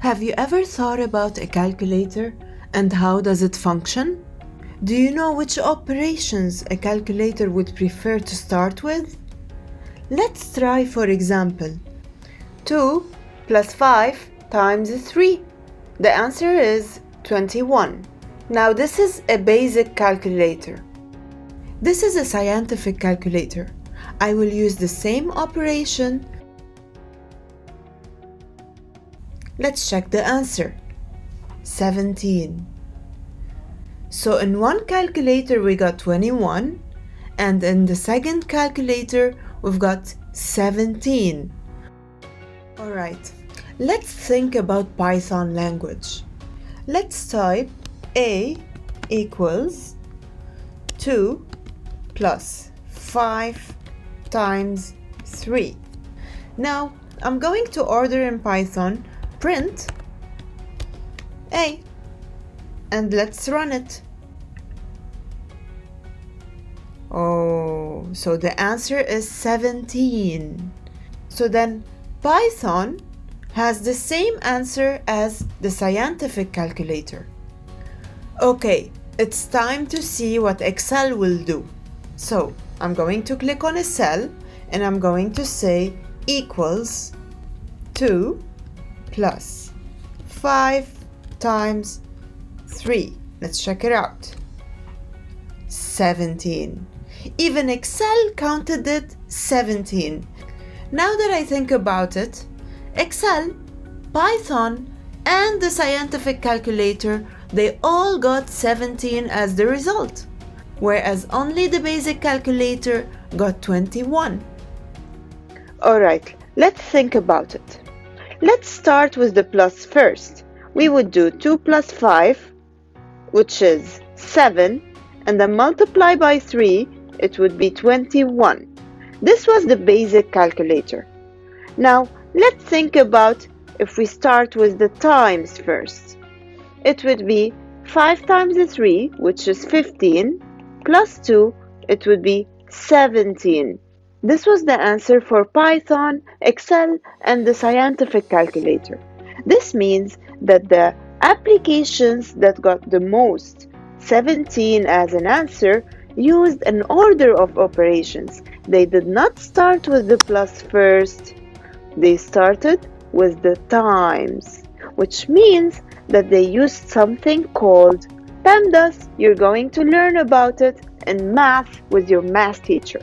Have you ever thought about a calculator and how does it function? Do you know which operations a calculator would prefer to start with? Let's try, for example, 2 plus 5 times 3. The answer is 21. Now this is a basic calculator. This is a scientific calculator. I will use the same operation. Let's check the answer. 17. So in one calculator we got 21, and in the second calculator we've got 17. Alright, let's think about Python language. Let's type A equals 2 plus 5 times 3. Now I'm going to order in Python print A, and let's run it. Oh, so the answer is 17. So then Python has the same answer as the scientific calculator. Okay, it's time to see what Excel will do. So I'm going to click on a cell and I'm going to say equals 2 plus 5 times 3. Let's check it out. 17. Even Excel counted it 17. Now that I think about it, Excel, Python, and the scientific calculator, they all got 17 as the result, whereas only the basic calculator got 21. Alright, let's think about it. Let's start with the plus first. We would do 2 plus 5, which is 7, and then multiply by 3, it would be 21. This was the basic calculator. Now, let's think about if we start with the times first. It would be 5 times 3, which is 15, plus 2, it would be 17. This was the answer for Python, Excel, and the scientific calculator. This means that the applications that got the most 17 as an answer used an order of operations. They did not start with the plus first. They started with the times, which means that they used something called PEMDAS. You're going to learn about it in math with your math teacher.